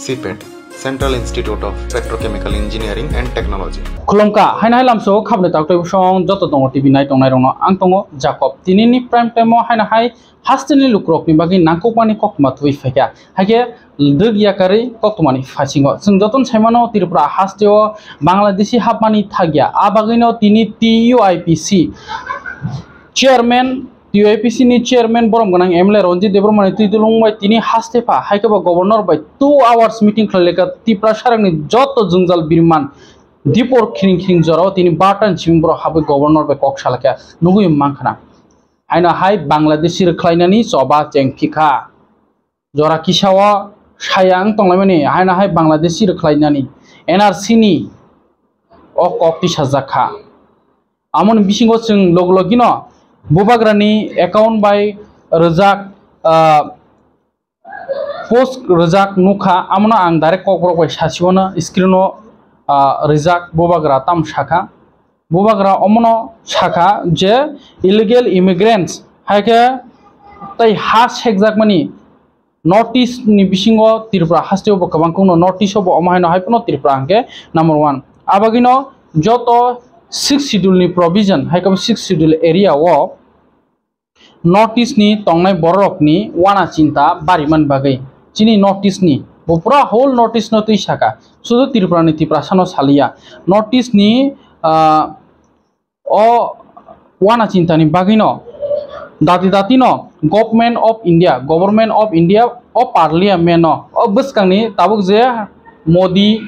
CPET, Central Institute of Petrochemical Engineering and Technology. Kolomka, haina lamso khabne takto song joto tongo TV nai tongnai rongno ang tongo Jacob tinini prime time haina hai hasteni lukrok ni bagi nangkokmani kokma thui fekya hage dugya kari kokmani fasingo sung joton saimano Tripura hasteo Bangladeshi hapmani thagya abagino tini TUIPC chairman TUIPC ni chairman borom ganang MLA Ronjit Debromani Tidulung by tini hastepa haikaba governor by 2 hours meeting khaleka Tripura sarangni joto jungjal birman Dipor king joro tini batan chimbro habu governor by kok salaka nugu mangkhana haina hai Bangladeshir khlainani soba chengphika jora kisawa sayang tonglamani haina hai Bangladeshir khlainani NRC ni ok okti sajaka amon bisingo sing loglogino bubagrani account by Razak post Razak nukha amona ang direct kokrok by sasiona screeno Razak bubagra tam shaka bubagra omono shaka je illegal immigrants haike tai has hekjak mani notice ni bisingo Tripura hasteo bo kabangkongno notice obo omahino haipono Tripura angke number 1 abagino joto 6th schedule ni provision haikam 6th schedule area wo notice ni tongnai borok ni wana cinta bariman bagai chini notice ni bo pura whole notice no tui saka sudu Tripura ni Tripura sano salia notice ni o wana cinta ni bagino dati no government of India o parliament no o buskang ni tabuk je Modi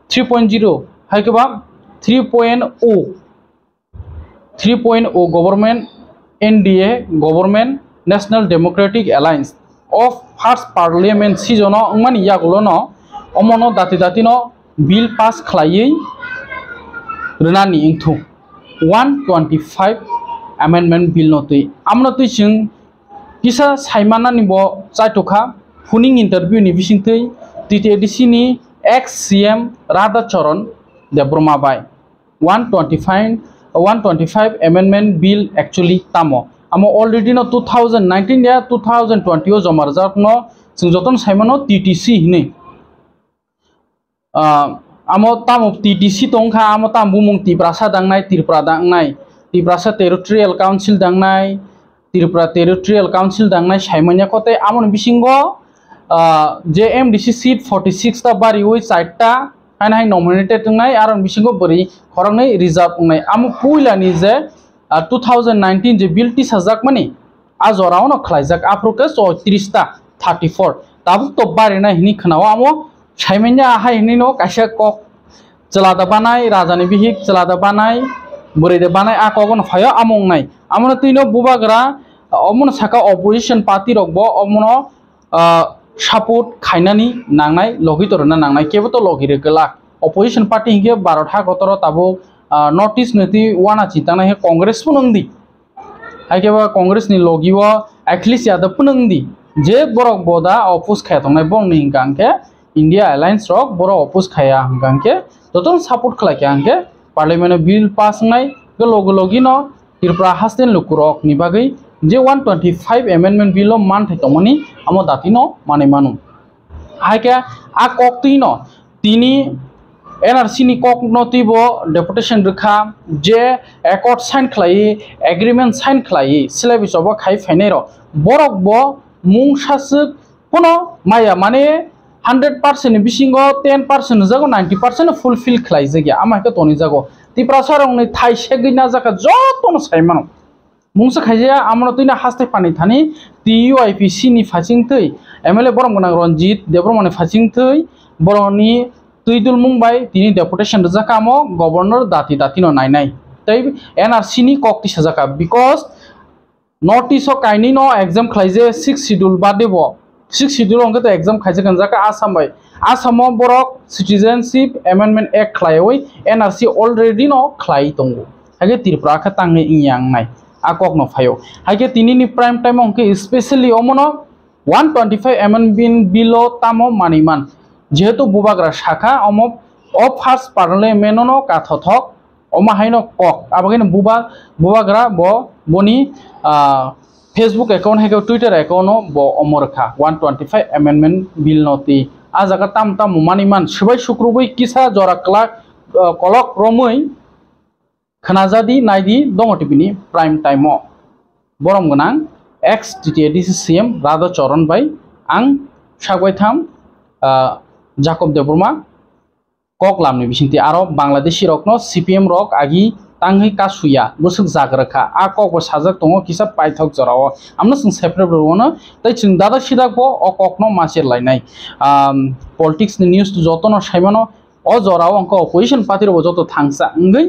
3.0 haikaba 3.0 government NDA government National Democratic Alliance of first parliament season mani yagulo no omono dati no bill pass khlaiyi runani ingthu 125 amendment bill no tui amno tui sing kisa saimana ni bo chaitoka funing interview ni bisingtui TTDC ni ex CM Radha Charan Debroma by 125 amendment bill actually tamo amo already no 2019 ya 2020 o jomar jat no singjoton saimano TTC hini amo tamo TTC tongkha amo tam bumung Tiprasa dangnai Tripura dangnai Tiprasa Territorial Council dangnai Tripura Territorial Council dangnai saimanya kote amon bisingo JMDC seat 46 ta bari oi side ta hai nominated ngai aron bisingo bari khorangnai reserve ngai amu puila ni je 2019 je bill ti sajak mani ajorao no khlaijak afroke 30 ta 34 tabu to bari na hini khnawa amo saimenya hai hini no kaisa kok chelada banai rajani bihik chelada banai boride banai akogon phayo among nai amona tino bubagra omon saka opposition party rokbo omono support khainani nangnai logitorna nangnai keboto logire gelak opposition party hinge barotha gotoro tabo notice neti wana chitana he congress punangdi haikeba congress ni logiwo at least yada punangdi je borok boda oppose khaitongnai bongni hingkangke India Alliance rok boro oppose khaya hingkangke toton support khlake angke parliament bill pass ngai gogino Tripura hasten lukurok ni bagai je 125 amendment bill man thaitomani amo datino mane manu haike a koktino tini NRC ni kok notibo deputation rikha je accord sign khlai agreement sign khlai syllabus obo khai fainero borok bo mung sasuk kono maya mane 100% bisingo 10% jago 90% fulfill khlai jagya amaka toni jago Tripura sarong ni thai segina jaka jotono saimano mungsa khaija amno tuina haste pani thani TUIPC ni phaching tui MLA borom ganang Ronjit Debromani phaching tui boroni tuidul mumbai tini deputation jakamo governor dati no nainai tai NRC ni kokti sajaka because notice o kaini no exam khlaije 6 schedule badebo 6 schedule ongke to exam khaije kanjaka asamo borok citizenship amendment act khlaioi NRC already no khlai tongo hage Tripura kha tangnai ingyang nai akok no phayo haike tini ni prime time ongke especially omono 125 amendment below tamo maniman jehetu bubagra shakha omo of first parliament no kathothok omahaino kok abagin bubagra bo boni Facebook account haike Twitter account no bo omorkha 125 amendment bill no ti ajaga tam tam maniman subai sukrubui kisa jora kolok romui khanajadi naidi dongotibini prime time o borom gonang ex DTADC CM Radha Charan bai ang sagwai tham Jacob Deburma kok lamni bisinti aro Bangladeshi rokno CPM rok agi tangi kasuya busuk jagrakha a kok bo sajak tongo kisa paithok jorao amna sing separate rono tai chung dada sidak bo o kokno masir lainai politics ni news to jotono saimano o jorao angko opposition party ro joto thangsa ngai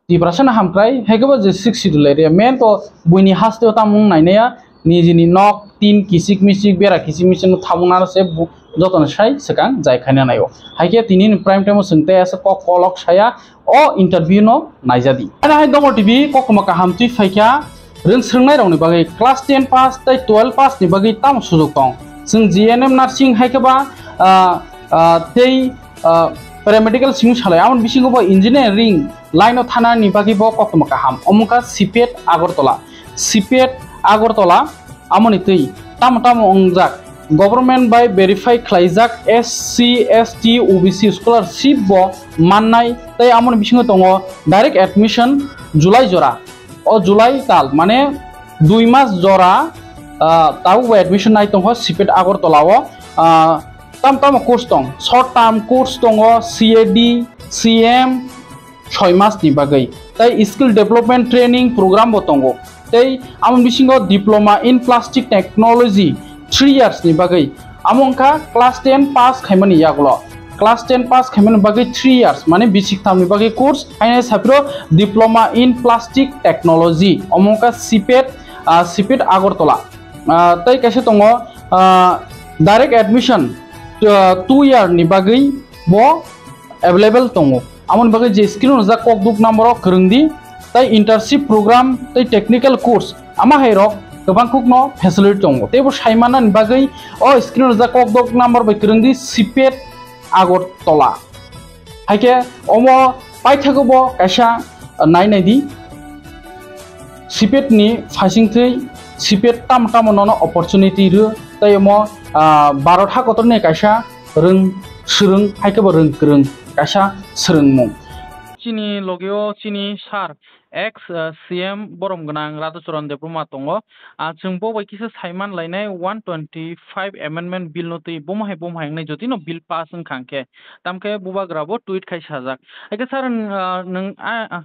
tiprasana hamkrai hegebo je 6 schedule area main to buini haste ta mung nainaya nijini nok tin kisik misik bera kisik misik thamuna se jotono sai sekang jai khana nayo haike tinin prime time sungte asa kok kolok saya o interview no naijadi ana hai dongo tv kokma ka hamti faikya rung srungnai rongni bagai class 10 pass tai 12 pass ni bagai tam sujok tong sung GNM nursing haikeba tei paramedical sing salai amon bisingo bo engineering line of thana ni bagi bo kokma ka ham omuka CPET Agartala amoni tei tam ongjak government by verify khlaijak SC ST OBC scholarship bo mannai tai amon bisingo tongo direct admission July jora o July tal mane 2 mas jora tau admission nai tongo CPET Agartala o tam course tong short term course tongo CAD CM 6 mas ni bagai tai skill development training program bo tongo tei amon bisingo diploma in plastic technology 3 years ni bagai amongka class 10 pass khaimani yaglo class 10 pass khaimani bagai 3 years mane basic thamni bagai course aina sapro diploma in plastic technology amongka CPET Agartala tai kaise tongo direct admission 2 year ni bagai bo available tongo amon bagai je screen za kok duk number krungdi tai internship program tai technical course ama hairok gobang khukno facility tongo tebo saimana ni bagai o screen za kok dok number bai krungdi CPET Agartala haike omo paithago bo kaisa nainai di CPET ni phasing thei CPET tam nono opportunity ru tai mo 12 ha kotorni kaisa srung haike bo rung kaisa srungmung chini logio chini sar ex CM borom gonang Radha Charan Deburma tongo chung bo bai kisa saiman lainai 125 amendment bill no tei bomhai nai joti no bill pass khangke tamke buba grabo tweet khai sajak eke sar nung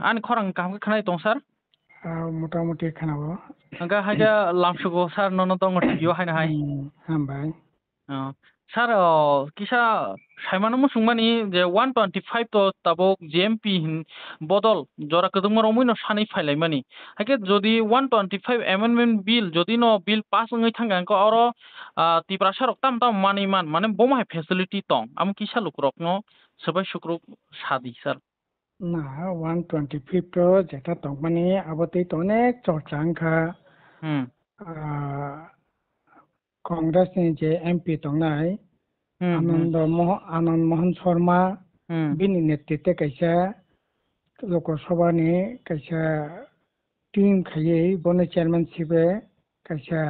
an khorang kam khanai tong sar মোটামুটি খানাবো anga haja lamsugo sar nono tongo tiyo haina hai হামবাই sar kisa saimano musungmani je 125 to tabok GMP bodol jora kedungma romui no sanai failai mani hake jodi 125 amendment bill jodi no bill pass ngai thanga ko oro tiprasa rok tam mani mane bomai facility tong am kisa lukrok no sabai sukruk sadi sar না 125 তো যেটা তংমানি আবতে তো অনেক চর্চা আংখা Congress ni je MP tongnai Anand Mohan Sharma bini netitwe kaisa Lokasabha ni kaisa team khayei boni chairmanship e kaisa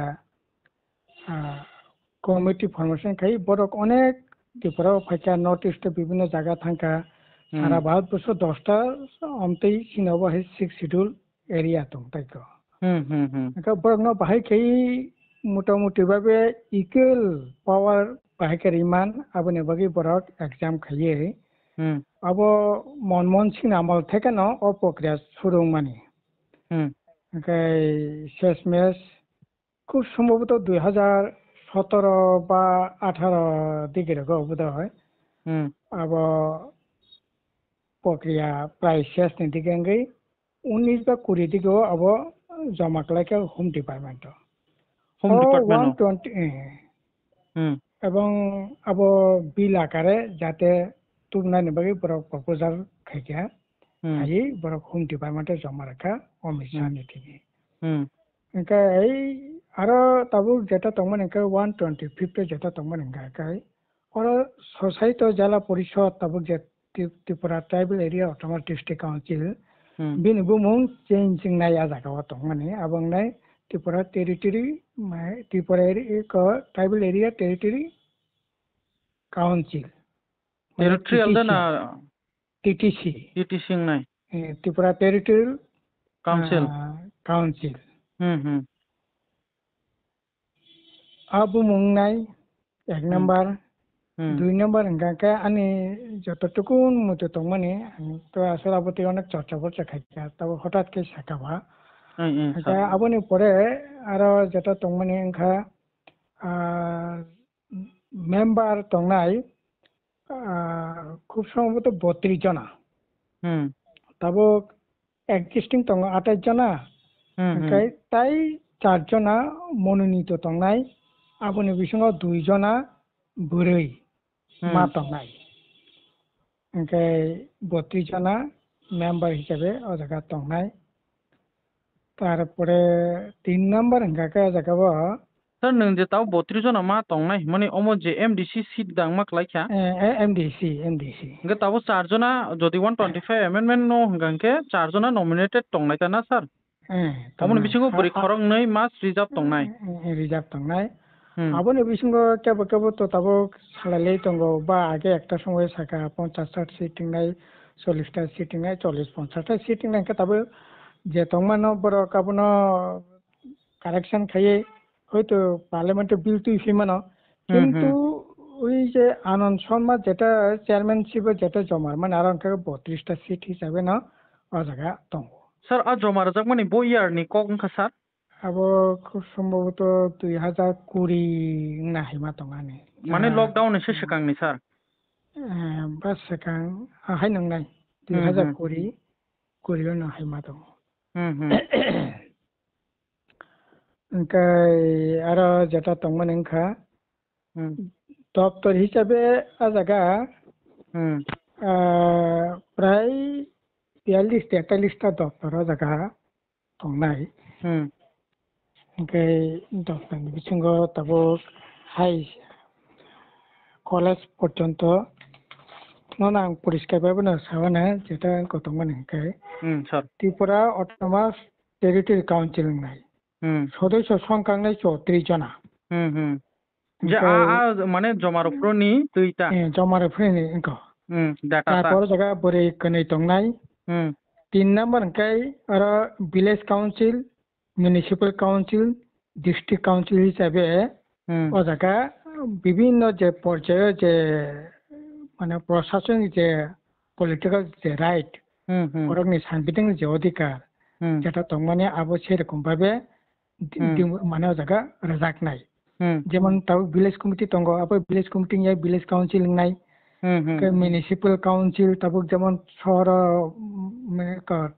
committee formation khai borok onek tipura phaika notice to bibhinno jaga thangka সারা ভারতবর্ষ 10টা অমতেই সিনাবো হে 6 schedule area তং তাইকো বরং বাহাই খাই মোটামুটি ভাবে equal পাওয়ার বাহাইকার ইমান আবনে বাকি বরক exam খাইয়ে আবো মনমোহন সিং আমল থেকে ন ও প্রক্রিয়া শুরু মানি শেষ মেশ খুব সম্ভবত 2017 বা 18 দিকে বোধ হয় আবো প্রক্রিয়া প্রায় শেষ দিকে 19 বা 20 দিকেও আব জমা কলাইকে হোম ডিপার্টমেন্ট 120 এবং আব বিল আকারে যাতে তুলনায় বাকি বড় প্রপোজাল খাইকা আই বড় হোম ডিপার্টমেন্টে জমা রাখা অমিত শাহ নীতি এনকা এই আরো তাবু যেটা তমন এনকা 125 যেটা তমন এনকা আর সোসাইটি জেলা পরিষদ তাবু যে Tripura Tribal Area Autonomous District Council bin bumung changing nai ajaga tongmani abang nai Tripura Territory Tripura Tribal Area Territory council territorial না টিটিসি টিটিসি নাই ত্রিপুরা টেরিটরিয়াল কাউন্সিল কাউন্সিল হুম আবু মুংনাই এক নাম্বার হুম 2 নাম্বার গাকে আনি যতটুকুন মতো তংমানি তো আসলে আবতে অনেক চর্চা করছে খাইছা তবে হঠাৎ কে সাকাবা আবনি পরে আরো যেটা তংমানি এনখা মেম্বার তংনাই খুব সম্ভবত 32 জনা তাবো এক্সিস্টিং তং 28 জনা তাই 4 জনা মনোনীত তংনাই আবনি বিসঙ্গ 2 জনা বুড়ই মা তংনাই ওকে 32 জনা মেম্বার হিসেবে ও জায়গা তংনাই তারপরে 3 নাম্বার গাকে জায়গাবো স্যার নং যে তাও 32 জন মা তংনাই মানে অমো যে এমডিসি সিট দাংমা ক্লাইখা এমডিসি গে তাবো 4 জনা যদি 125 অ্যামেন্ডমেন্ট নো হंगांके 4 জনা নমিনেটেড তংনাই তা না স্যার অমন বিসঙ্গ বরি খরং नै মাস রিজার্ভ তংনাই আবনি বিসঙ্গ কেবো কেবো তো তাবো সালাইলেই তঙ্গো বা আগে একটা সময় সাকা 50-60 সিটিং নাই 40টা সিটিং নাই 40-50টা সিটিং নাই তাবো যে তংমানো বড় কাবনো কারেকশন খাইয়ে হয়তো পার্লামেন্টে বিল তুই ফিমানো কিন্তু ওই যে আনন্দ শর্মা যেটা চেয়ারম্যানশিপে যেটা জমা মানে আর 32টা সিট হিসাবে না ও জায়গা দङ স্যার আ জমা রাজাক মানে বইয়ারনি কংখা স্যার আবো খুব সম্ভবত 2020 না হিমা দङানি মানে লকডাউন এসে সেকাংনি স্যার বাস সেকাং হাই নংনাই 2020 কোরিও না হিমা দङ ओमफ्राय आरो जेटा दंमोन ओंखा दप्तर हिसाबै आजागा प्राय 42-43टा दप्तर आजागा दंनाय ओमफ्राय दप्तरनि बिथिङाव दाबो हाई कलेज पर्यन्त नन आं परिष्कारबाबो साबाना जेटा दंमोन ओंखाय त्रिपुरा अट'नमास टेरिटरि काउन्सिल होननाय সদস্য সংখ্যা নাই 34 জনা যে মানে জমার উপরনি দুইটা জমার উপরনি ইনকো তারপর জায়গা বরে কनै দंनाय 3 নাম্বার কাই আর village council municipal council district council হিসাবে ও জায়গা বিভিন্ন যে পর্যায়ে যে মানে প্রশাসনিক যে পলিটিক্যাল যে রাইট ওরকম সাংবিধানিক যে অধিকার যেটা দंमाने আবো সেরকম ভাবে মানে জায়গা রাজাক নাই যেমন তাও ভিলেজ কমিটি দङ আবার ভিলেজ কমিটি নিয়ে ভিলেজ কাউন্সিল নাই মিউনিসিপাল কাউন্সিল তারপর যেমন শহর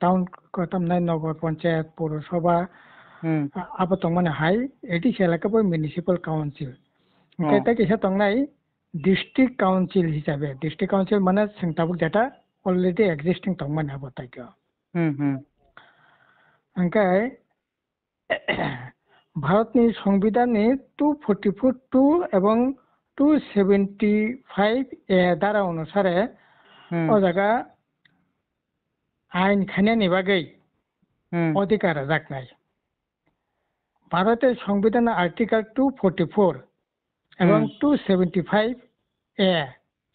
টাউন কতাম নাই নগর পঞ্চায়েত পৌরসভা আবার দंमाने হাই এটি এলাকা মিউনিসিপাল কাউন্সিল এটা কিসে দंनाय ডিস্ট্রিক্ট কাউন্সিল হিসাবে ডিস্ট্রিক্ট কাউন্সিল মানে তারপর যেটা অলরেডি এক্সিস্টিং দंमाने আবো তাইকে ओंखाय भारतनि संविधाननि 244(2) এবং 275(a) ধারা অনুসারে ও জায়গা আইন খানানি বাগै অধিকার রাখনাই ভারতের সংবিধানের আর্টিকেল 244 এবং 275(a)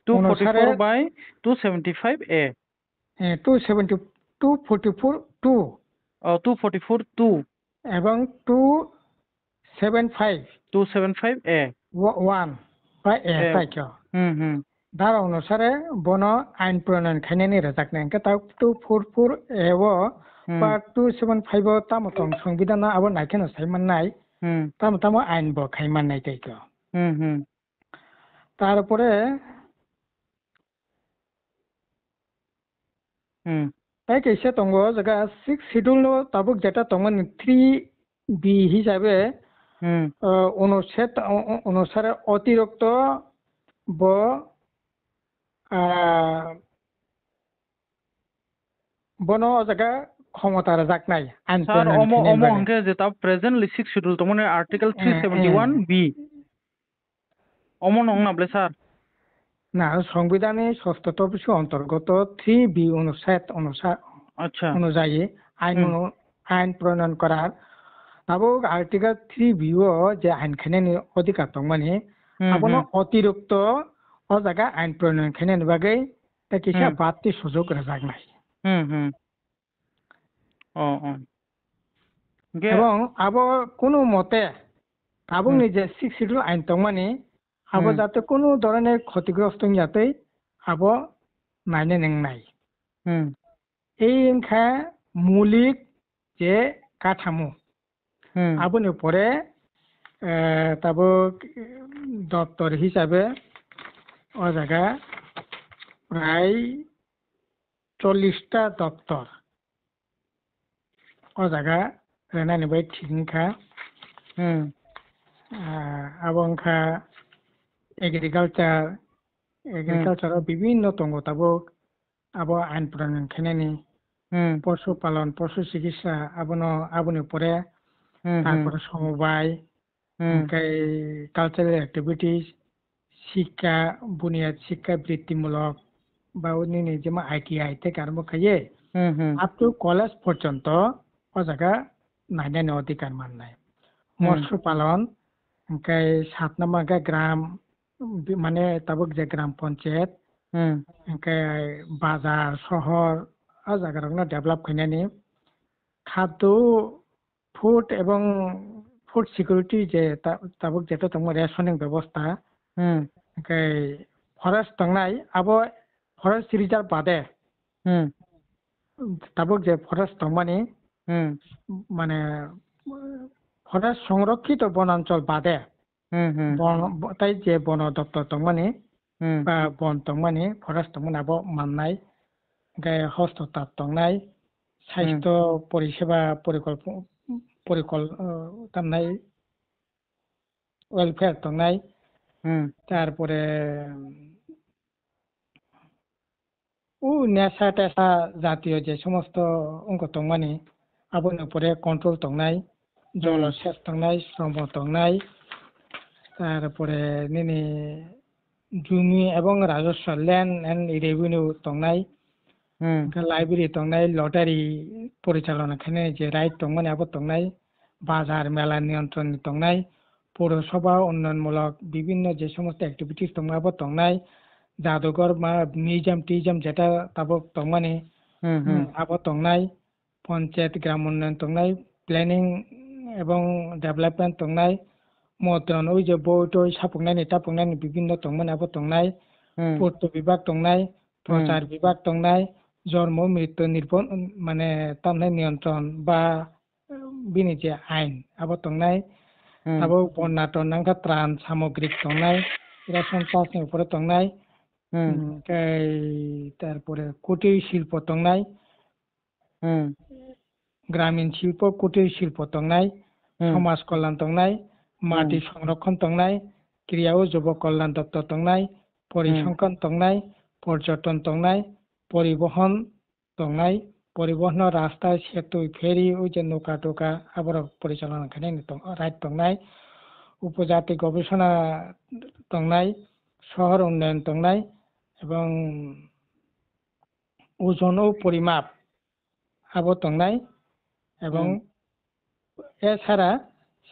244 বাই 275(a) 244(2) 244(2) এবং 275(a) 1 বা এ তাইকে ধারা অনুসারে বন আইন প্রণয়ন খাইনানি রাজাকনাই তাও 244(a) বা 275 তামতং সংবিধান আবার নাইকেন সাইমাননাই তামতাম আইন ব খাইমাননাই তাইকে তারপরে তাই কেসে দङ জায়গা 6 শিডিউল তাবুক যেটা দंमोन 3B হিসাবে অনুচ্ছেদ অনুসারে অতিরিক্ত ব বন জায়গা ক্ষমতা রাখনাই আইন স্যার অমো হংকে যেটা প্রেজেন্টলি 6 শিডিউল দंमोन আর্টিকেল 371B অমো নং নাবলে স্যার না সংবিধানে ষষ্ঠ তফসিল অন্তর্গত 3B অনুযায়ী আইন প্রণয়ন করার তাবো আর্টিকেল 3B যে আইন খানানি অধিকার দंमाने আবনো অতিরিক্ত ও জায়গা আইন প্রণয়ন খাইনানি বাগै তা কিসা বাড়তি সুযোগ রাজাগনাই এবং আবো কোনো মতে আবুনি যে 6 শিডিউল আইন তংমানি আবো যাতে কোনো ধরনের ক্ষতিগ্রস্ত যাতে আবো নাইনে নেংনাই এই ইনখা মৌলিক যে কাঠামো আবুনি পরে তাবো দপ্তর হিসাবে ও জায়গা প্রায় 40টা দপ্তর ও জায়গা রেনানি বাই ঠিকখা আবংখা এগ্রিকালচার বিভিন্ন তঙ্গ তাবো আবো আইন প্রণয়ন খাইনানি পশুপালন পশু চিকিৎসা আবুনি পরে তারপরে সমবায় কালচারাল অ্যাক্টিভিটিস শিক্ষা বুনিয়াদ শিক্ষা বৃত্তিমূলক বা অন্যান্য যেমন ITI থেকে আরম্ভ খাইয়ে আপ টু কলেজ পর্যন্ত ও জায়গা নাইনানি অধিকার মাননাই মৎস্য পালন 7 নম্বর গ্রাম মানে তাবুক যে গ্রাম পঞ্চায়েত বাজার শহর ও জায়গা ডেভেলপ খাইনানি খাদ্য ফুড এবং ফুড সিকিউরিটি যে তাবুক যেটা তোমার রেশনিং ব্যবস্থা ফরেস্ট তংনাই আবো ফরেস্ট রিজার্ভ বাদে তাবুক যে ফরেস্ট তংমানি মানে ফরেস্ট সংরক্ষিত বনাঞ্চল বাদে তাই যে বন দপ্তর তংমানি বা বন তংমানি ফরেস্ট তংমানি আবো মাননাই হস্ততাঁত তংনাই স্বাস্থ্য পরিষেবা তামনাই ওয়েলফেয়ার তংনাই তারপরে নেশা টেশা জাতীয় যে সমস্ত অঙ্ক তংমানি আবুনি পরে কন্ট্রোল তংনাই জলসেচ তংনাই শ্রম তংনাই তারপরে নিনি জমি এবং রাজস্ব ল্যান্ড এন্ড রেভিনিউ তংনাই লাইব্রেরি তংনাই লটারি পরিচালনা খানে যে রাইট তংমানি আবো তংনাই বাজার মেলা নিয়ন্ত্রণ তংনাই পৌরসভা উন্নয়নমূলক বিভিন্ন যে সমস্ত অ্যাক্টিভিটিস তংনাবো তংনাই জাদুঘর বা মিউজিয়াম টিউজিয়াম যেটা তাবো তংমানি আবো তংনাই পঞ্চায়েত গ্রাম উন্নয়ন তংনাই প্ল্যানিং এবং ডেভেলপমেন্ট তংনাই মতন ওই যে বই টই সাপুংনাইনি টাপুংনাইনি বিভিন্ন তংমানি আবো তংনাই পূর্ত বিভাগ তংনাই প্রচার বিভাগ তংনাই জন্ম মৃত্যু নির্ভর মানে তামনাই নিয়ন্ত্রণ বা বিনি যে আইন আবো তংনাই আবো বন্যা টন্নাংখা ত্রাণ সামগ্রিক তংনাই রেশন চাষनि উপরে তংনাই তারপরে কুটির শিল্প তংনাই গ্রামীণ শিল্প কুটির শিল্প তংনাই সমাজ কল্যাণ তংনাই মাটি সংরক্ষণ তংনাই ক্রিয়া ও যুব কল্যাণ দপ্তর তংনাই পরিসংখ্যান তংনাই পর্যটন তংনাই পরিবহন তংনাই পরিবহন রাস্তা সেতু ফেরি ওই যে নৌকা টোকা আবার পরিচালনা খানে রাইট তংনাই উপজাতি গবেষণা তংনাই শহর উন্নয়ন তংনাই এবং ওজন ও পরিমাপ আবো তংনাই এবং এছাড়া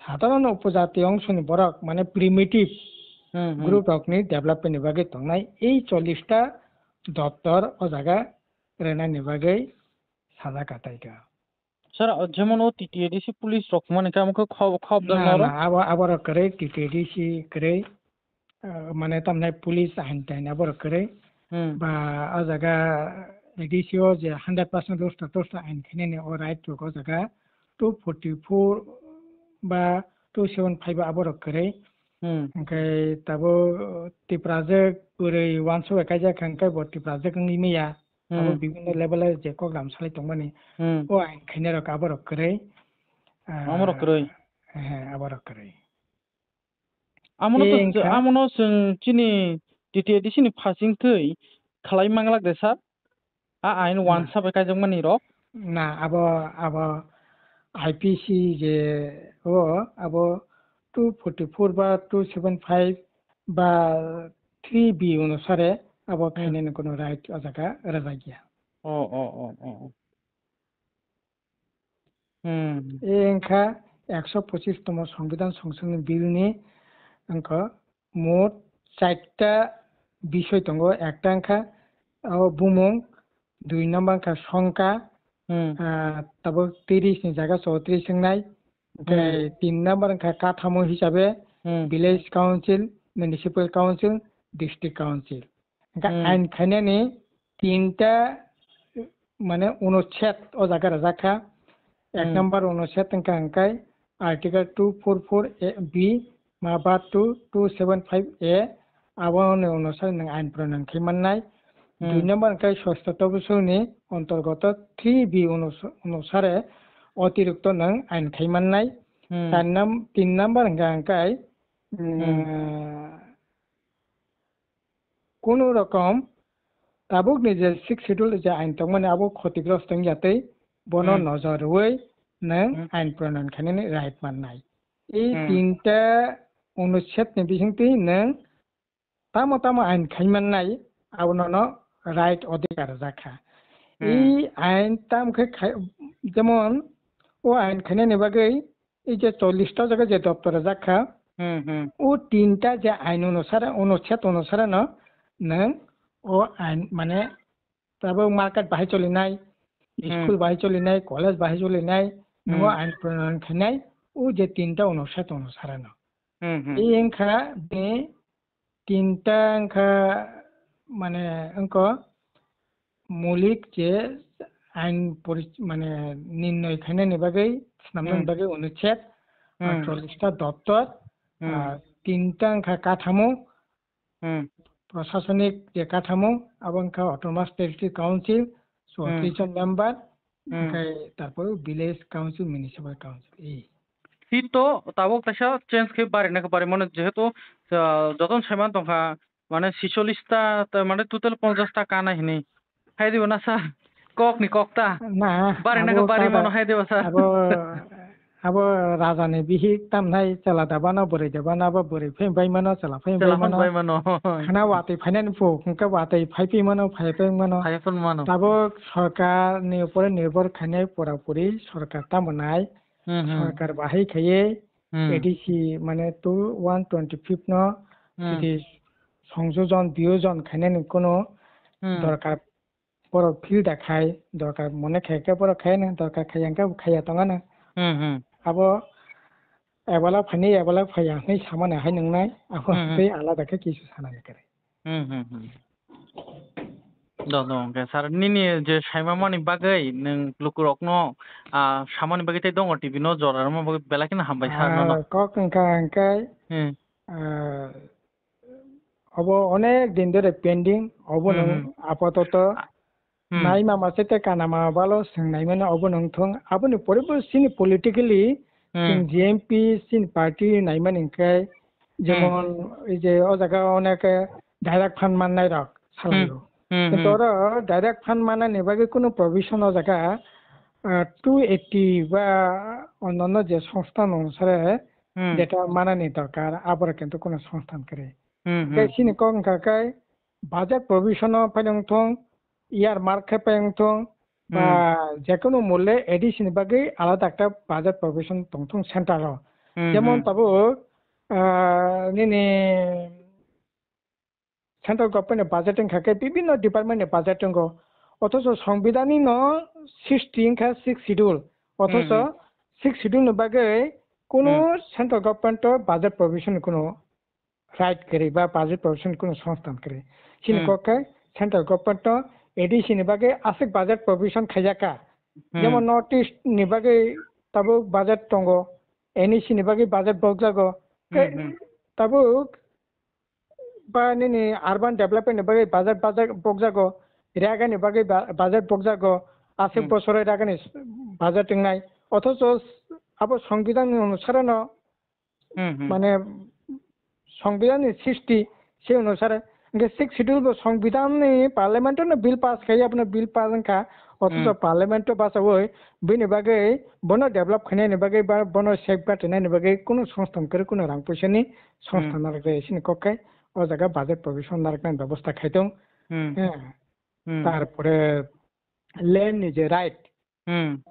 সাধারণ উপজাতি অংশনি বরক মানে প্রিমিটিভ গ্রুপ রকনি ডেভেলপমেন্ট বাগै তংনাই এই 40টা দপ্তর ও জায়গা রেনানি বাগै সাজা কাটাইকা স্যার যেমন ও টিটিএডিসি পুলিশ রক মানে আমাকে খব দাও আবার করে টিটিএডিসি করে মানে তামনে পুলিশ আইন টাইন আবার করে বা ও জায়গা এডিসিও যে 100% দোস্তা আইন খাইনানি ও রাইট ও জায়গা 244 বা 275 আবার করে তাবো টিপ্রাজেক পুরೈ 100 একাইজা খানকাই বো টিপ্রাজেক नि मैया আবো বিভিন্ন লেভেলে যে প্রোগ্রাম চালাই তংমানি ও আইন খাইনা রক আবার করে হ্যাঁ আবার করে আমনো जों चिनि टिटिएडिसि नि फासिं थै खालाय मांगलाक दे सार आइन 1 साब एकाइजों मानि र না আবো আইপিসি যে ও আবো 244 বা 275 বা 3B অনুসারে আবো খাইনানি কোনো রাইট ও জায়গা রাজা গিয়া এংখা 125তম সংবিধান সংশোধনী বিলনি अंक मोट 4টা বিষয় দङ একটা অংখা বুমুং 2 নম্বর অংখা সংখ্যা তারপর 30 नि জায়গা 34 सोंनाय ओमफ्राय 3 নম্বর অংখা কাঠামো হিসাবে village council municipal council district council আইন খাইনানি 3টা মানে অনুচ্ছেদ ও জায়গা রাখা 1 নম্বর অনুচ্ছেদ অংখাय आर्टिकल 244 बी माबा 275 ए आबावनि अनुसार नों आइन प्रनयन खालामनाय 2 নম্বর অংখাय ষষ্ঠতম বছরनि অন্তর্গত 3 बी অনুসারে অতিরিক্ত নং আইন খাইমান্নাই 3 নম্বর অংখাय কোন রকম তাবুক নিজে 6 শিডিউল যে আইন তংমানে আবো ক্ষতিগ্রস্ত যাতে বন নজরই নং আইন প্রণয়ন খাইনানি রাইট মাননাই এই 3টা অনুচ্ছেদनि बिथिंथि नों तामो तामो आइन खाइमान्नाय आवननो राइट अधिकार जाखा এই আইন তামকে যেমন ও আইন খাইনানি বাগै এই যে 40টা জায়গা যে দপ্তরে জাখা ও 3টা যে আইন অনুসারে অনুচ্ছেদ অনুসারে নং ও আইন মানে তারপর মার্কেট বাহাই চলিনাय স্কুল বাহাই চলিনাय কলেজ বাহাই চলিনাय নো আইন প্রণয়ন খাইনাय ও যে 3টা অনুচ্ছেদ অনুসারে এই অংখা बे 3টা অংখা মানে অঙ্ক মৌলিক যে আইন মানে নির্ণয় খাইনানি বাগै স্নামনানি বাগै অনুচ্ছেদ 48টা দপ্তর 3টা অংখা কাঠামো প্রশাসনিক যে কাঠামো আবংখা অটোনমাস টেরিটরি কাউন্সিল 34 জন মেম্বার তারপর ভিলেজ কাউন্সিল মিউনিসিপাল কাউন্সিল এই তো তাবো তাসা চেঞ্জ কে পারে না পারে মানে যেহেতু যতন সেমান তংখা মানে 46টা মানে টোটাল 50টা কানা হিনি হাই দিব না স্যার কক নি ককটা না পারে না পারে মনে হাই দিব স্যার আবো রাজানি বিহিক তামনাই চালা দাবানা বরে দাবানা বা বরে ফেবাই মানো চালা ফেবাই মানো খানা ওয়াতে ফাইনান ফো খঙ্কা ওয়াতে ফাইপি মানো ফাইপি মানো তাবো সরকারনি উপরে নির্ভর খাইনাय পুরাপুরি সরকার তামনাই সরকার বাহাই খাইয়ে এডিসি মানে 125 ন যদি সংযোজন বিয়োজন খাইনানি কোনো দরকার বড় ফিল দেখায় দরকার মনে খাইকে বড় খায় না দরকার খাইয়াঙ্কা খাইয়া তঙ্গা না আবো এবেলা ফানি এবেলা ফাইয়া নাই সামানে হাই नंनाय আবো बै আলাদাকে কিছু সানানি করে দং স্যার নিনি যে সাইমামানি বাগै नों লুকুরকনো সামানি বাগै তাই দङ টিভি ন জরারমা বাগै বেলাকিনা হামবাय স্যার ন কক অংকাय অবো অনেক দিন ধরে পেন্ডিং অবো নং আপাতত নাই মামা সেতে কানামা বালো सोंनाय মানে অবো নং থং আবনি পরিবো সিনি পলিটিক্যালি সিন জিএমপি সিন পার্টি নাইমান ইনকাय যেমন এই যে ও জায়গা অনেক ডাইরেক্ট ফান্ড মাননাय রক সালালো কিন্তু ওরা ডাইরেক্ট ফান্ড মানানি বাকি কোনো প্রভিশন ও জায়গা 280 বা অন্যান্য যে সংস্থান অনুসারে যেটা মানানি দরকার আবার কিন্তু কোনো সংস্থান করে সিনি কং কাকায় বাজেট প্রভিশন ফাইলং থং ইয়ার মার্কে পাইং থং বা যে কোনো মূল্যে এডিশন বাকি আলাদা একটা বাজেট প্রভিশন থং সেন্টার যেমন তাবো নিনি সেন্ট্রাল গভর্নমেন্ট বাজেটিং থাকে বিভিন্ন ডিপার্টমেন্টের বাজেটিং অথচ সংবিধানই ন 6 শিডিউল অথচ 6 শিডিউল বাকি কোনো সেন্ট্রাল গভর্নমেন্ট বাজেট প্রভিশন কোনো রাইট করে বা বাজেট প্রভিশন কোনো সংস্থান করে সিনি ককে সেন্ট্রাল গভর্নমেন্ট এডিসি বাকি আশিক বাজেট প্রভিশন খাইজাকা যেমন নর্থ ইস্ট নি বাকি তাবো বাজেট দङ এনইসি নি বাকি বাজেট বগজাগো তাবো বা নিনি আরবান ডেভেলপমেন্ট বাকি বাজেট বগজাগো রেগানি বাকি বাজেট বগজাগো আশিক বছরের রেগানি বাজেটিং নাই অথচ আবার সংবিধান অনুসারে মানে সংবিধানের সৃষ্টি সেই অনুসারে 6 শিডিউল সংবিধান পার্লামেন্ট বিল পাস খাই আপনার বিল পাস খা অথচ পার্লামেন্ট পাস হই বিনি বাকি বন ডেভেলপ খাইনানি বাকি বা বন সেফ গার্ড বাকি কোনো সংস্থান করে কোনো রাং পয়সানি সংস্থান এসে ককায় ও জায়গা বাজেট প্রভিশন রাখনার ব্যবস্থা খাইতং তারপরে ল্যান্ড নিজে রাইট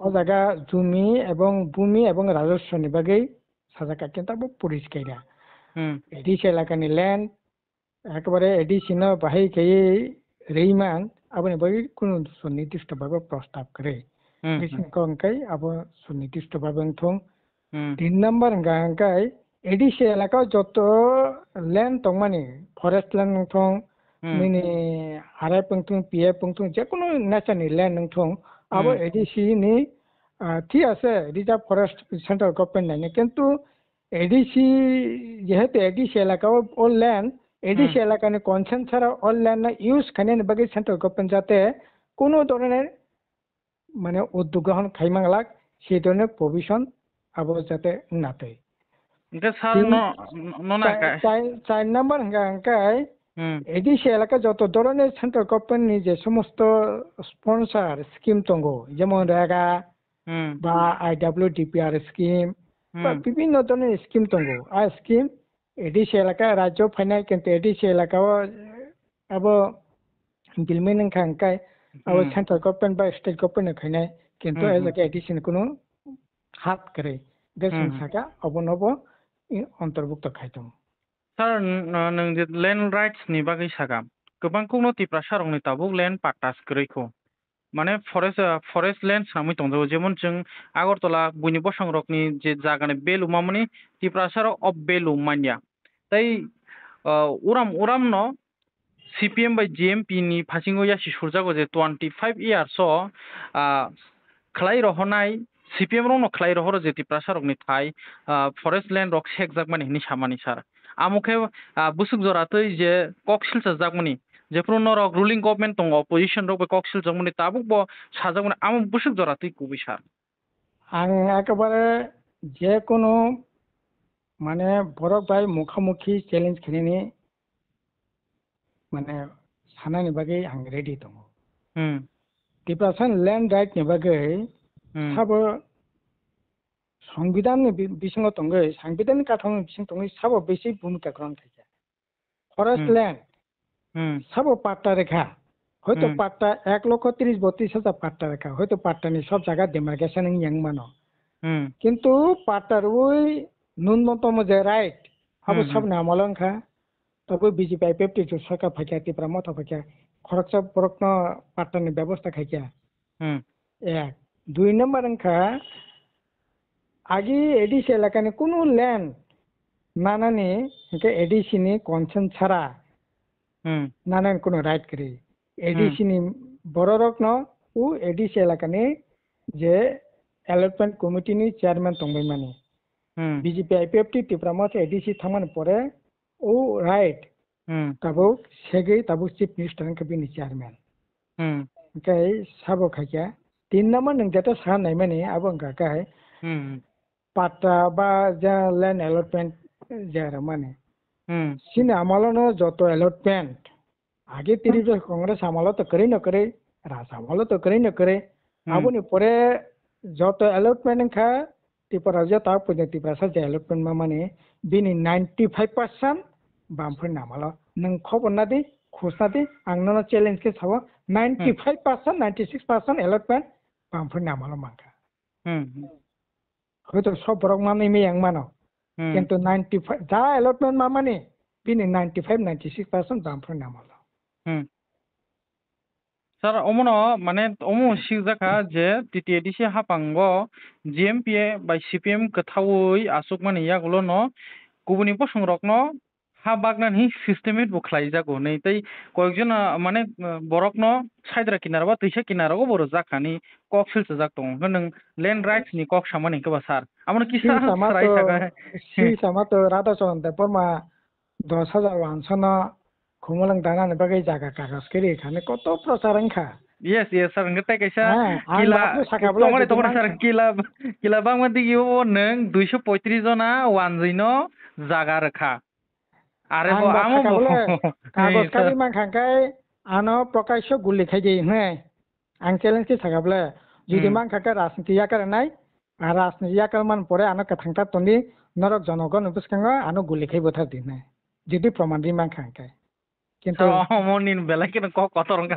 ও জায়গা জমি এবং ভূমি এবং রাজস্ব বাকি সাজাকা কিন্তু পরিষ্কার এডিস এলাকানি ল্যান্ড একেবারে এডিসিনো বাহাই খেয়ে রেইমান আপনি বাকি কোনো সুনির্দিষ্টভাবে প্রস্তাব করে এডিসিনকে অঙ্কাই আবো সুনির্দিষ্টভাবে থং 3 নাম্বার অঙ্কাই এডিসি এলাকাও যত ল্যান্ড দं মানে ফরেস্ট ল্যান্ড থং মিনি আরআই পংথং পিএ পংথং যে কোনো ন্যাচারাল ল্যান্ড থং আবো এডিসি নি ঠিক আছে রিজার্ভ ফরেস্ট সেন্ট্রাল গভর্নমেন্ট নাই কিন্তু এডিসি যেহেতু এডিসি এলাকাও অল ল্যান্ড এডিসি এলাকানি কনসেন্ট ছাড়া অল ল্যান্ড ইউজ খানে বাকি সেন্ট্রাল গভর্নমেন্ট যাতে কোনো ধরনের মানে উদ্যোগ গ্রহণ খাইমাংলাক সেই ধরনের প্রভিশন আবো যাতে না তাই চার নাম্বার হঙ্কাই এডিসি এলাকা যত ধরনের সেন্ট্রাল গভর্নমেন্টনি যে সমস্ত স্পন্সর স্কিম দङ যেমন রেগা বা IWDPR স্কিম বা বিভিন্ন ধরনের স্কিম দङ আর স্কিম এডিসি এলাকা রাজ্য ফাইনাল কিন্তু এডিসি এলাকাও আবো ইমপ্লিমেন্ট হঙ্কাই আবো সেন্ট্রাল গভর্নমেন্ট বা স্টেট গভর্নমেন্ট খাইনাই কিন্তু এলাকা এডিসি কোনো হাত করে দেশন সাকা অবনব অন্তর্ভুক্ত খাইতং স্যার নों जे लैंड राइट्स नि बागै सागा गोबां कोनो तिप्रा सारंनि ताबुक लैंड पाट्टास गरैखौ माने फरेस्ट लैंड सामै दंजो जेमन जों आगरतला बुनि बसंरकनि जे जागानि बेलु मामनि तिप्रा सार अफ बेलु मान्या तै उराम न CPM बाय GMP नि फासिंगो यासि सुरजागो जे 25 इयार्स खलाय रहनाय CPM रंनो खलाय रहरो जे तिप्रा सारकनि थाय फरेस्ट लैंड रक सेकजाक माने हिनि सामानि सार आमुखे बुसुक जरातै जे कक्सिल जाकमनि जेफ्रो नरक रुलिं गभर्नमेंट दङ अपोजिशन रक कक्सिल जमनि ताबुक ब साजाकमनि आमु बुसुक जरातै गुबै सार आं एकेबारे जे कोनो माने बरक बाय मुखामुखि चैलेंज खिनि माने सानानि बागै आं रेडी दङ तिप्रासन लैंड राइट नि बागै साबो সংবিধান বিসঙ্গ দङ সংবিধান কাঠামো বিসঙ্গ দङ সাবো বেশি ভূমিকা গ্রহণ খাইছে ফরেস্ট ল্যান্ড সাবো পাট্টা রেখা হয়তো পাট্টা 1,30,32,000 পাট্টা রেখা হয়তো পাট্টানি সব জায়গা ডিমার্কেশন ইয়াং মানো কিন্তু পাট্টার ওই ন্যূনতম যে রাইট আবো সব নামলংখা তবে বিজেপি আইপিএফটি সরকার ফাইকা তিপ্রা মত ফাইকা খরচ বরকন পাট্টানি ব্যবস্থা খাইকা এক 2 নম্বর अंखा आगे एडिसि एलाकानि कोनो लैंड नानानि के एडिसि नि कन्सेंट छाड़ा नानानि कोनो राइट करी एडिसि नि बररक न उ एडिसि एलाकानि जे एलटमेंट कमिटी नि चेयरमैन दंबाय माने बीजेपी आईपीएफटी तिप्रामत एडिसि थांमान परे उ राइट ताबो सेगै ताबो चीफ मिनिस्टर के बिनि चेयरमैन के साबो खाइया 3 नंबर नों जेटा सा नाय माने आबो गाय पाट्टा बा जा लैंड अलॉटमेंट जारा माने सिने आमालो जत अलॉटमेंट आगे 30 कांग्रेस आमालो तो करे न करे राज आमालो तो करे न करे आबोनि परे जत अलॉटमेंट खा तिप्रा जे ता पुने तिप्रा सा जे अलॉटमेंट मा माने बिनि 95% बामफोर नामालो नों खबर ना दे खुसना दे आंनो चैलेंज के साव 95% 96% अलॉटमेंट बामफोर नामालो मांगा হয়তো সব বরক মানে মেয়াং মানো কিন্তু 95 যা अलॉटमेंट मा माने बिनि 95-96% बामफोर नामालो सर अमनो माने अमो सिगजाखा जे टीटीएडीसी हापांगो जीएमपीए बाय सीपीएम कथावै आसुक माने यागलो न गुबुनि पसंरक न हा बागनानि सिस्टेमेट बुखलाय जागो नै तै कयजन माने बरक न साइद्रा किनारबा तैसा किनारागो बर जाखानि कक्सिल जाक दं नों लैंड राइट्स नि कक सामानि केबा सार आमनो किसा राय थागा सी सामा तो राधा चरण देपरमा 10,000 वानसन खुमलंग दाना बागै जागा कागज केरि खाने कत प्रचारन खा यस सर नगते कैसा किला तोमरे तो सर किला बांगमति यो नों 235 जना वानजैनो जागा रखा आरे बो आमो कागज कारि मा खांखाय आनो प्रकाश गुल्ली खाइदे हे आं चैलेंज के सागाबले जुदि मा खाका राजनीति याकर नाय राजनीति याकर मान परे आनो कथांता तनि नरक जनगण बुसखांगा आनो गुल्ली खाइ बथा दिने जुदि प्रमाण रि मा खांखाय किन्तु मनिन बेला के कत रंगा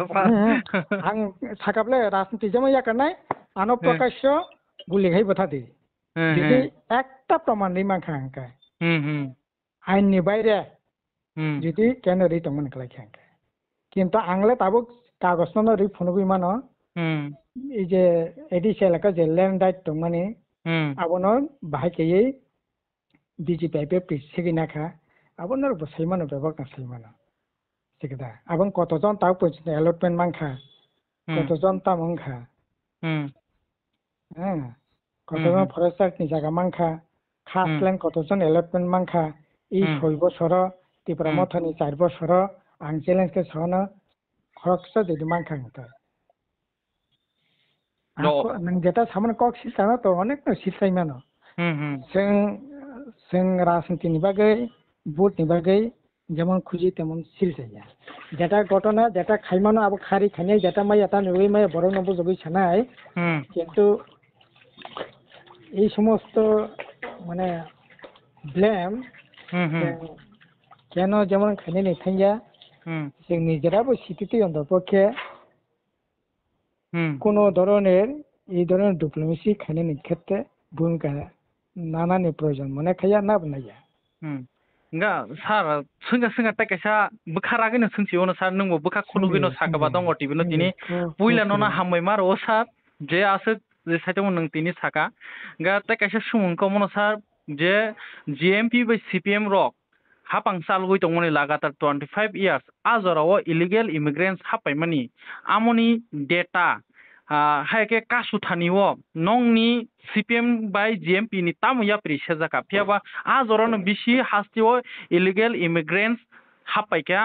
आं सागाबले राजनीति जमा याकर नाय आनो प्रकाश गुल्ली खाइ बथा दि जुदि एकटा प्रमाण रि मा खांखाय आइननि बायरे যদি কেন রে তমন কলাই খাঙ্কে কিন্তু আংলে তাবো কাগজ ন রে ফোন বিমানো এই যে এডিসি এলাকা যে ল্যান্ড রাইট তো মানে আবনো বাহাইকেই বিজেপি সেগিনাখা আবনোর বসাইমানো ব্যবহার না সাইমানো সেটা আবন কতজন তাও পর্যন্ত অ্যালটমেন্ট মাংখা কতজন তামংখা হ্যাঁ কতজন ফরেস্টার ni জায়গা মাংখা খাসলেন কতজন অ্যালটমেন্ট মাংখা এই 6 বছর ত্রিপুরা মথনি 4 বছর আং চ্যালেঞ্জকে সহনা খরকসা যদি মাংখা হতো नों जेटा सामने कक सिस्टाना तो अनेक सिस्टाइमानो जों राजनीतिनि बागै भोटनि बागै যেমন খুঁজি তেমন সিলসাইয়া যেটা ঘটনা যেটা খাইমানো আবার খারি খাইনাই যেটা মাই এটা নই মাই বড় নব জগি ছানাই কিন্তু এই সমস্ত মানে ব্লেম কেন যেমন খাইনে নেই থাইয়া जों নিজেরাবো সিটিতে অন্তপক্ষে কোনো ধরনের এই ধরনের ডিপ্লোমেসি খাইনাইনি ক্ষেত্রে ভূমিকা নানানি প্রয়োজন মনে খাইয়া না বানাইয়া nga sar sunga sunga ta kaisa bukhara gino sungsi ono sar nungbo bukha khulu gino sakaba dong oti bino tini puila nona hammai mar o sar je ase je saitamo nung tini saka nga ta kaisa sumung ko mono sar je GMP by CPM rock hapang salgui tongmoni lagatar 25 years azorao illegal immigrants hapai mani amoni data haike kasu thaniwo nongni CPM by GMP ni tamuya prisezaka phiaba azorano bisi hastiwo illegal immigrants hapaika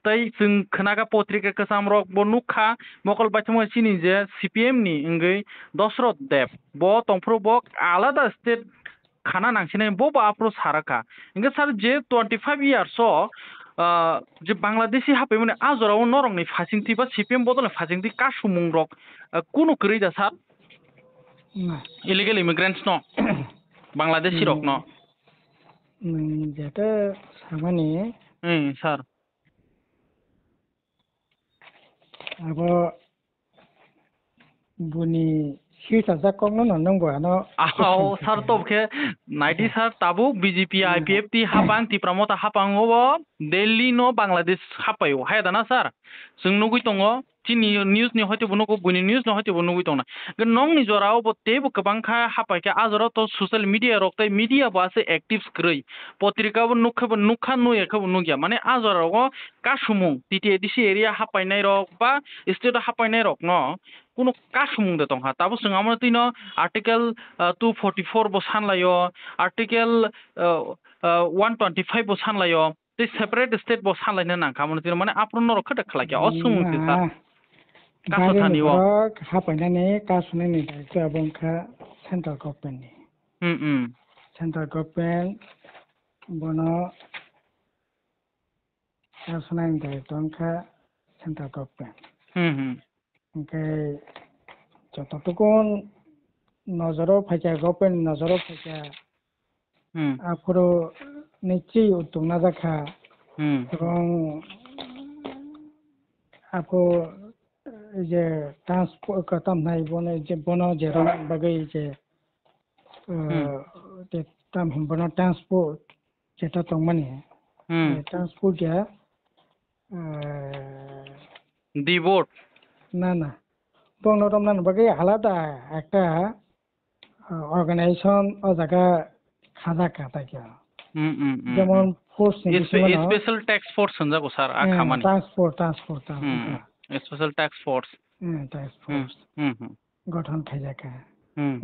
tai जों खोनागा पत्रिका कसम रक bo nukha mokol baithamo chini je CPM ni ngei Dosrot Dev bo tongfro bo alada state khana nangsinai bo ba apro saraka inga sar je 25 years o যে বাংলাদেশি হাপে মানে আজরাও নরংনি ফাসিংতি বা CPM বদলে ফাসিংতি কাসুমুং rock কোন করিদা sir illegal immigrants ন Bangladeshi rock ন যেটা সামানে sir আবার বুনি সিটা যা কম না নংবো আনো আও স্যার তবকে নাইটি স্যার তাবু বিজেপি আইপিএফ টি হাপাং টি প্রমোতা হাপাং ও দিল্লি নো বাংলাদেশ হাপায়ো হায়দানা স্যার जों नुगुइ दङ चिनि निउज नि हयतो बनुगु बुनि निउज न हयतो बनुगुइ दङ नं नि जराव बते गोबांखा हापायके आजराव तो सोशल मीडिया रक्तै मीडिया बासे एक्टिव्स ग्रै पत्रिका बो नुखा नुयेखौ नुगिया माने आजराव कासुमुं टिटिएडिसि एरिया हापायनाय रक बा स्टेट हापायनाय रक न কোনো কাসুমুং দে দंहा ताबो जों आमनो तिनो आर्टिकल 244 बो सानलायो आर्टिकल 125 बो सानलायो ते सेपारेट स्टेट बो सानलायनो नांखामोन तिनो माने आप्रन नर खदक खलाया असुमुंसि सा कासुथानिव हापायनानै कासुनायनि दायित्व आबंखा सेन्ट्रेल गभर्नमेन्टनि सेन्ट्रेल गभर्नमेन्ट बनो कासुनायनि दायित्वखा सेन्ट्रेल गभर्नमेन्ट ओमफ्राय যতটুকুন নজরও ফাইকা গভর্নমেন্ট নজরও ফাইকা আফরো নিশ্চয়ই উদ্যোগ না রাখা এবং আপো যে ট্রান্সপোর্ট কাতাম নাই বনে যে বন যে বাগৈ যে তাম বন ট্রান্সপোর্ট যেটা তো মানে ট্রান্সপোর্ট যা ডিভোট না না বংনরমনান বাকি আলাদা একটা অর্গানাইজেশন ও জায়গা খাজা কাটাকে যেমন ফোর্স স্পেশাল ট্যাক্স ফোর্স হনজাগো স্যার আখামানি ট্রান্সপোর্ট স্পেশাল ট্যাক্স ফোর্স গঠন খাইজাকা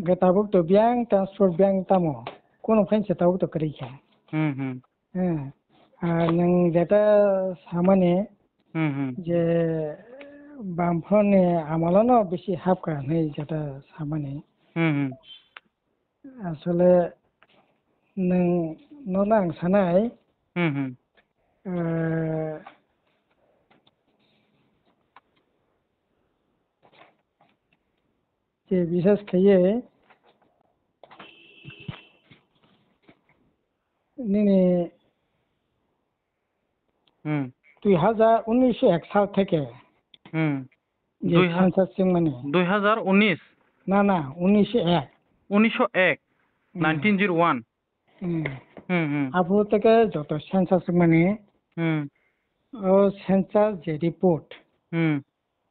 গতাবুক তো ব্যাং ট্রান্সপোর্ট ব্যাং তামো কোন ফাইনসে তাবুক তো করিখা আর নং যেটা সামানে যে বামফ্রনে আমালনো বেশি হাফ কারণে যেটা সামানে আসলে ননাং সানাই যে বিশেষ খেয়ে নিনে 2019 সাল থেকে 2019 না না 1901 1901 আবু থেকে যত সেন্সাস মানে सेंसार जे रिपोर्ट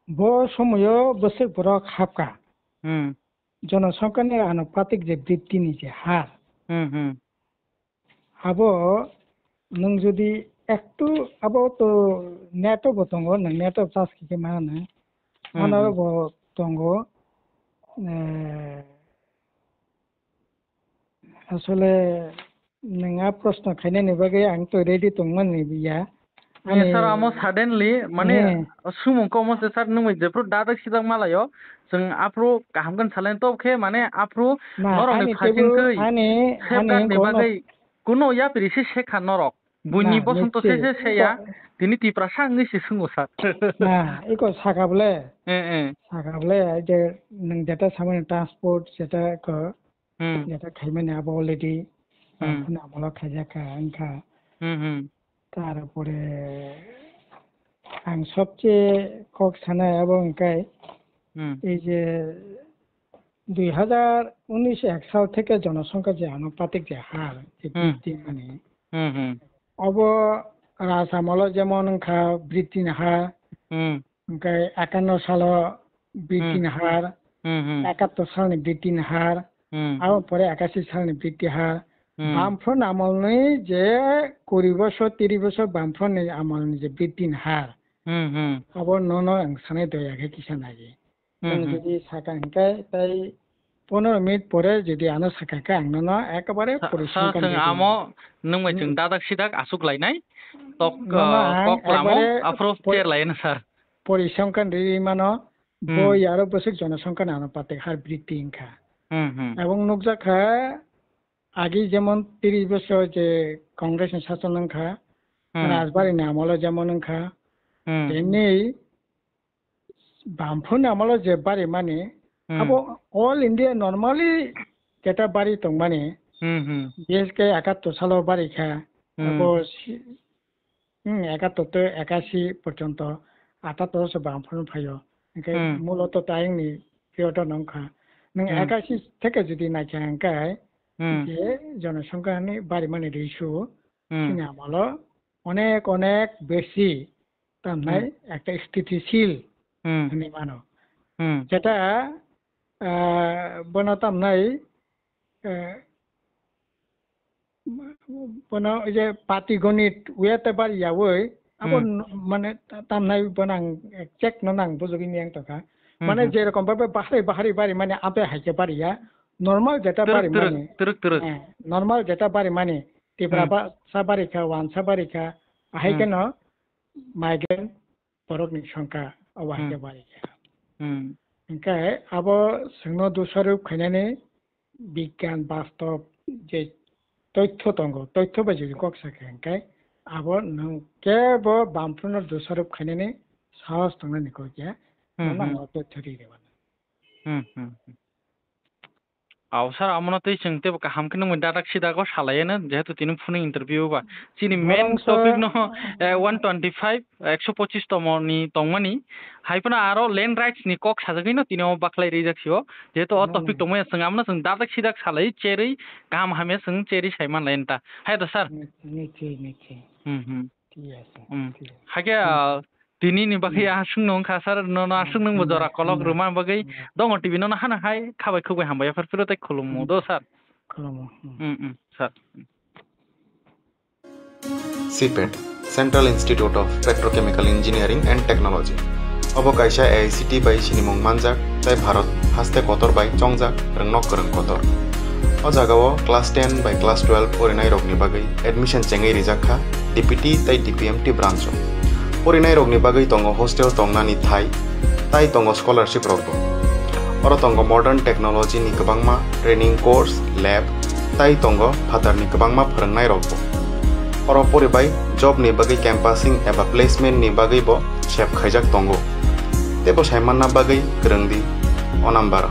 बो समय बोसोर बरक हाबका जनसंख्यानि आनुपातिक जे बृद्धिनि जे हार आबो नों जुदि एकटू आबो तो नेटो बतंगो नों नेटो चार्ज के मा होनो अनारो बतंगो असले नोंहा प्रश्न खायनायनि बागै आं तो रेडी दंमोन नै बिया सर आमो सडनली माने सुमुखौ मसे सर नों जेफ्रो दादा सिदा मालायो जों आफ्रो गाहामगन सालायन तो खे माने आफ्रो नरकनि फासिनखै सेफगार्डनि बागै कुनो या पिरिसे सेखा नरक बुनि बसंत से सेया दिनि तिप्रा सांगै से सुंगो सर ना इको सागाबले सागाबले जे नों जेटा सामने ट्रांसपोर्ट जेटा को जेटा खायमाने आबो अलरेडी ना बला खाजाका आंखा তারপরে আং সবচেয়ে কক সানায় এবং এই যে 2019 সাল থেকে জনসংখ্যা যে আনুপাতিক যে হার যে বৃদ্ধি মানে অব রাসামল যেমন বৃদ্ধির হার 51 সাল বৃদ্ধির হার 71 সালनि বৃদ্ধির হার আর পরে 81 সালनि বৃদ্ধির হার বামফ্রন্ট আমলনি যে 20 বছর 30 বছর বামফ্রন্টনি আমলনি যে বৃদ্ধির হার আবার নন সানাই দয়াকে কিসান আগে যদি সাকাঙ্কায় তাই 15 মিনিট পরে যদি আনো সাকাঙ্কা আং নন একেবারে পরিসংখ্যান আমো নং মাই जों दादाक सिदाक आसुक लायनाय तक ककलामो अप्रोच केयर लायन सर পরিসংখ্যান রিমানো বই আর বছর জনসংখ্যা আনুপাতিক হার বৃদ্ধি ইনকা এবং নুকজাখা আগে যেমন 30 বছর যে কংগ্রেসের শাসন নংখা রাজবাড়িনি আমল যেমন নংখা এমনি বামফ্রন্ট আমল যে বাড়ি মানে আবো অল ইন্ডিয়া নরমালি যেটা বাড়ি দं মানে বিশেষকে 71 সালের বাড়িখা আবো 71 to 81 পর্যন্ত 78 বছর বামফ্রন্ট ফাইও মূলত তাইনি পিরিয়ড নংখা নং 81 থেকে যদি নাইখাঙ্কায় যে জনসংখ্যানি বাড়ি মানে রেশিও তিনি আমল অনেক অনেক বেশি তামনাই একটা স্থিতিশীল মানো যেটা বনতামনাই বন ওই যে পাটিগণিত উয়াতে বাড়িয়াওই আবার মানে তামনাই বনাং চেক ননাং বুঝবিনি আং তকা মানে যেরকম ভাবে বাহারি বাড়ি মানে আপে হাইকে বাড়িয়া নরমাল যেটা বাড়ি মানে নরমাল যেটা বাড়ি মানে তিব্রাবা সাবারিকা ওয়ান সাবারিকা আহাইকেন মাইগ্রেন বরকনি সংখ্যা আওয়াইকে বাড়িকা ओंखाय आबो जोंनो दुसरुप खायनानै बिगियान बास्तव जे तथ्य दंगो तथ्य बायदि कक्साखै ओंखाय आबो नों केबो बामफ्रोनो दुसरुप खायनानै साहस दंनानै गया नांगौ तथ्य दिरेबानो आव सर आमना तै जोंते हामखनो मोन दादाक सिदाको सालायनो जेहेतु तिनु फुनि इंटरव्यू बा चिनि मेन टपिक न 125 125 तमनि तंगमानि हाइपना आरो लैंड राइट्स नि कक साजगैनो तिनो बाखलाय रिजाक्सियो जेहेतु अ टपिक तंगमाय जों आमना जों दादाक सिदाक सालाय चेरै गाहाम हामे जों चेरै सायमान लायनता हायदा सर निचे ठीक আছে हागे दिनी नि बागै आ सुंनो खासार न न सुंनो बजरा कलक रुमा बागै दङ टिभि न हाना हाय खाबाय खुबाय हामबाय फारफिरो तै खुलुमो दो सर खुलुमो sir CPET Central Institute of Petrochemical Engineering and Technology অবকাইশা AICTE বাই সিনিমং মানজাক তাই ভারত হাস্তে কতর বাই চংজাক রংনক করং কতর ও জাগাও ক্লাস 10 বাই ক্লাস 12 পরিনাই রগনি বাগै এডমিশন চেঙ্গै রিজাখা DPT তাই DPMT ব্রাঞ্চ পরিনাই রগনি বাগै দङ हस्टेल दंनानि ताई दङ स्कलारशिप रगबो अर दङ मडार्न टेक्नोलॉजी नि गोबांमा ट्रेनिंग कोर्स लैब ताई दङ फादारनि गोबांमा फोरोंनाय रगबो अर परिबाय जब नि बागै कैंपासिंग एबा प्लेसमेंट नि बागैबो सेब खायजाक दङ तेबो सायमानना बागै गोरोंदि अ नाम्बार